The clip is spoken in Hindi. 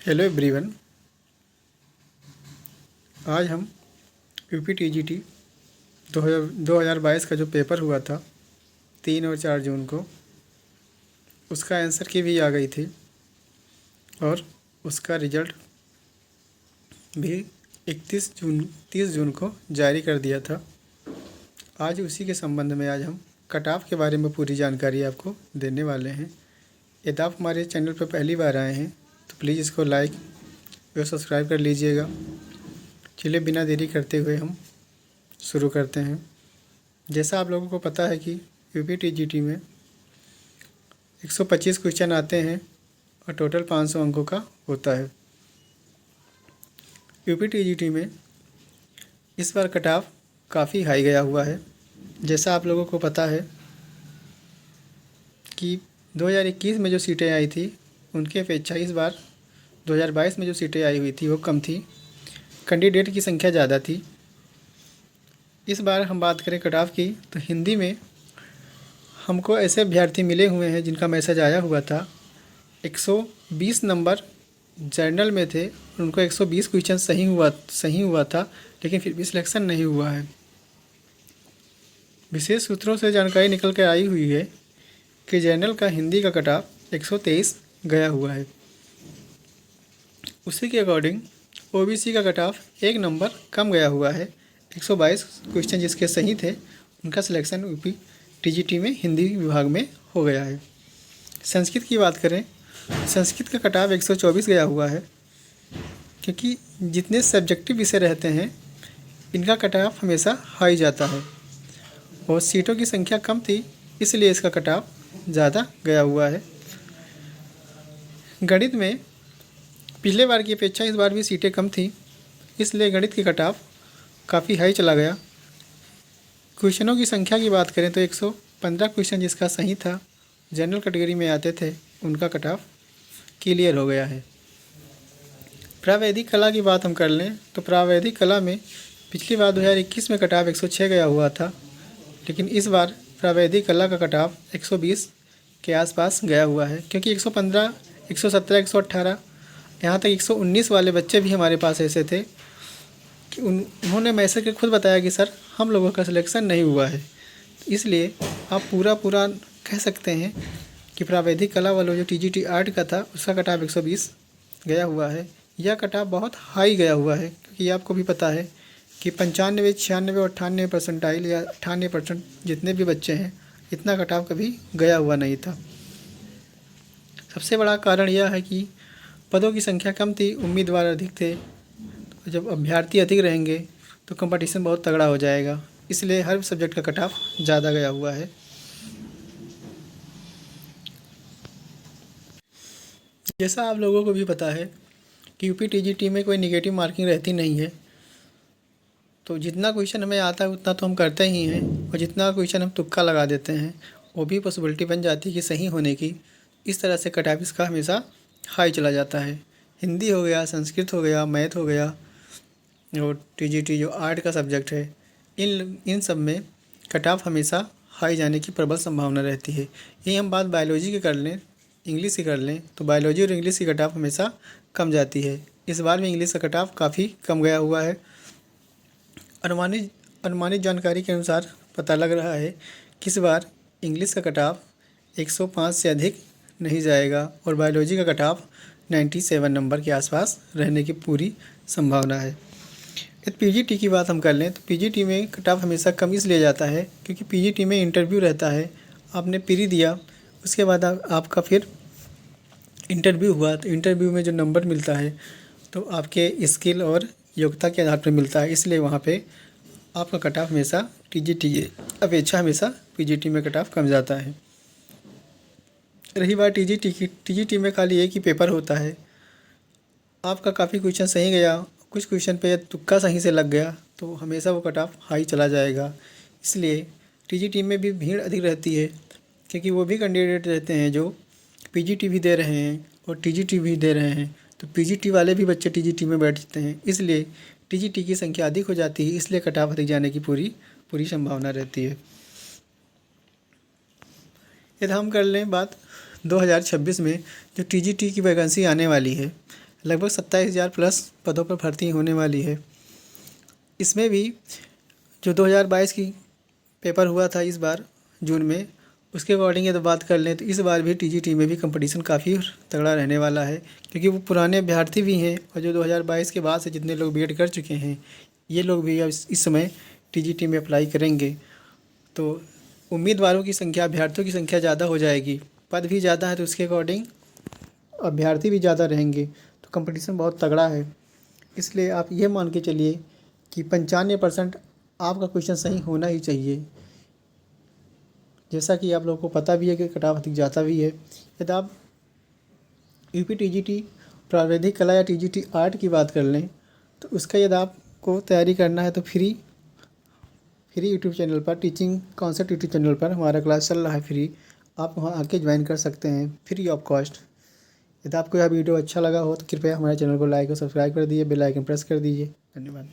Hello everyone. आज हम यूपी टीजीटी 2022 का जो पेपर हुआ था 3 और 4 जून को, उसका आंसर की भी आ गई थी और उसका रिज़ल्ट भी 30 जून को जारी कर दिया था। आज उसी के संबंध में आज हम कट ऑफ के बारे में पूरी जानकारी आपको देने वाले हैं। यदि आप हमारे चैनल पर पहली बार आए हैं तो प्लीज़ इसको लाइक और सब्सक्राइब कर लीजिएगा। चलिए बिना देरी करते हुए हम शुरू करते हैं। जैसा आप लोगों को पता है कि यूपी टीजीटी में 125 क्वेश्चन आते हैं और टोटल 500 अंकों का होता है। यूपी टीजीटी में इस बार कट ऑफ काफ़ी हाई गया हुआ है। जैसा आप लोगों को पता है कि 2021 में जो सीटें आई थी उनकी अपेक्षा इस बार 2022 में जो सीटें आई हुई थी वो कम थी, कैंडिडेट की संख्या ज़्यादा थी। इस बार हम बात करें कट ऑफ की तो हिंदी में हमको ऐसे अभ्यर्थी मिले हुए हैं जिनका मैसेज आया हुआ था। 120 नंबर जर्नल में थे, उनको 120 क्वेश्चन सही हुआ था, लेकिन फिर भी सिलेक्शन नहीं हुआ है। विशेष सूत्रों से जानकारी निकल कर आई हुई है कि जर्नल का हिंदी का कट ऑफ 123 गया हुआ है। उसी के अकॉर्डिंग ओबीसी का कट ऑफ 1 नंबर कम गया हुआ है। 122 क्वेश्चन जिसके सही थे उनका सिलेक्शन यूपी टीजीटी में हिंदी विभाग में हो गया है। संस्कृत की बात करें, संस्कृत का कट ऑफ 124 गया हुआ है, क्योंकि जितने सब्जेक्टिव विषय रहते हैं इनका कट ऑफ हमेशा हाई जाता है और सीटों की संख्या कम थी, इसलिए इसका कट ऑफ ज़्यादा गया हुआ है। गणित में पिछले बार की अपेक्षा इस बार भी सीटें कम थी, इसलिए गणित की कट ऑफ काफ़ी हाई चला गया। क्वेश्चनों की संख्या की बात करें तो 115 क्वेश्चन जिसका सही था, जनरल कैटेगरी में आते थे, उनका कट ऑफ क्लियर हो गया है। प्रावैधिक कला की बात हम कर लें तो प्रावैधिक कला में पिछली बार 2021 में कट ऑफ 106 गया हुआ था, लेकिन इस बार प्रावैधिक कला का कट ऑफ 120 के आसपास गया हुआ है, क्योंकि 115, 117, 118 यहाँ तक 119 वाले बच्चे भी हमारे पास ऐसे थे कि उन्होंने मैसेज के खुद बताया कि सर हम लोगों का सिलेक्शन नहीं हुआ है। इसलिए आप पूरा कह सकते हैं कि प्रावैधिक कला वालों जो टीजीटी आर्ट का था उसका कट ऑफ 120 गया हुआ है। यह कट ऑफ बहुत हाई गया हुआ है, क्योंकि आपको भी पता है कि 95, 96 और 98 परसेंटाइल या 98% जितने भी बच्चे हैं, इतना कट ऑफ कभी गया हुआ नहीं था। सबसे बड़ा कारण यह है कि पदों की संख्या कम थी, उम्मीदवार अधिक थे। तो जब अभ्यर्थी अधिक रहेंगे तो कंपटीशन बहुत तगड़ा हो जाएगा, इसलिए हर सब्जेक्ट का कट ऑफ ज़्यादा गया हुआ है। जैसा आप लोगों को भी पता है कि यूपी टीजीटी में कोई नेगेटिव मार्किंग रहती नहीं है, तो जितना क्वेश्चन हमें आता है उतना तो हम करते ही हैं, और जितना क्वेश्चन हम तुक्का लगा देते हैं वो भी पॉसिबिलिटी बन जाती है कि सही होने की। इस तरह से कट ऑफ इसका हमेशा हाई चला जाता है। हिंदी हो गया, संस्कृत हो गया, मैथ हो गया और टीजीटी जो आर्ट का सब्जेक्ट है, इन सब में कट ऑफ हमेशा हाई जाने की प्रबल संभावना रहती है। यही हम बात बायोलॉजी की कर लें, इंग्लिश की कर लें तो बायोलॉजी और इंग्लिश की कट ऑफ हमेशा कम जाती है। इस बार भी इंग्लिश का कट ऑफ काफ़ी कम गया हुआ है। अनुमानित जानकारी के अनुसार पता लग रहा है कि इस बार इंग्लिश का कट ऑफ 105 से अधिक नहीं जाएगा और बायोलॉजी का कट ऑफ 97 नंबर के आसपास रहने की पूरी संभावना है। यदि पीजीटी की बात हम कर लें तो पीजीटी में कट ऑफ हमेशा कम इसलिए जाता है क्योंकि पीजीटी में इंटरव्यू रहता है। आपने प्री दिया, उसके बाद आपका फिर इंटरव्यू हुआ, तो इंटरव्यू में जो नंबर मिलता है तो आपके स्किल और योग्यता के आधार पर मिलता है, इसलिए वहाँ पे आपका कट ऑफ हमेशा टीजीटी की अपेक्षा हमेशा पीजीटी में कट ऑफ कम जाता है। रही बात टीजीटी की, टीजीटी में खाली एक ही पेपर होता है। आपका काफ़ी क्वेश्चन सही गया, कुछ क्वेश्चन पे तुक्का सही से लग गया तो हमेशा वो कट ऑफ हाई चला जाएगा। इसलिए टीजीटी में भी भीड़ अधिक रहती है, क्योंकि वो भी कैंडिडेट रहते हैं जो पीजीटी भी दे रहे हैं और टीजीटी भी दे रहे हैं, तो पीजीटी वाले भी बच्चे टीजीटी में बैठते हैं, इसलिए टीजीटी की संख्या अधिक हो जाती है, इसलिए कट ऑफ अधिक जाने की पूरी संभावना रहती है। यदि हम कर लें बात 2026 में जो टीजीटी की वैकेंसी आने वाली है, लगभग 27,000 प्लस पदों पर भर्ती होने वाली है। इसमें भी जो 2022 की पेपर हुआ था इस बार जून में, उसके अकॉर्डिंग यदि बात कर लें तो इस बार भी टीजीटी में भी कंपटीशन काफ़ी तगड़ा रहने वाला है, क्योंकि वो पुराने अभ्यर्थी भी हैं और जो 2022 के बाद से जितने लोग बीएड कर चुके हैं ये लोग भी अब इस समय टीजीटी में अप्लाई करेंगे। तो उम्मीदवारों की संख्या, अभ्यर्थियों की संख्या ज़्यादा हो जाएगी, पद भी ज़्यादा है तो उसके अकॉर्डिंग अभ्यर्थी भी ज़्यादा रहेंगे, तो कंपटीशन बहुत तगड़ा है। इसलिए आप ये मान के चलिए कि 95% आपका क्वेश्चन सही होना ही चाहिए। जैसा कि आप लोगों को पता भी है कि कट ऑफ अधिक जाता भी है। यदि आप यूपी टीजीटी प्रावैधिक कला या टीजीटी आर्ट की बात कर लें तो उसका यदि आपको तैयारी करना है तो फ्री यूट्यूब चैनल पर, टीचिंग कॉन्सेप्ट यूट्यूब चैनल पर हमारा क्लास चल रहा है फ्री। आप वहां आके ज्वाइन कर सकते हैं फ्री ऑफ कॉस्ट। यदि आपको यह वीडियो अच्छा लगा हो तो कृपया हमारे चैनल को लाइक और सब्सक्राइब कर दीजिए, बेल आइकन प्रेस कर दीजिए। धन्यवाद।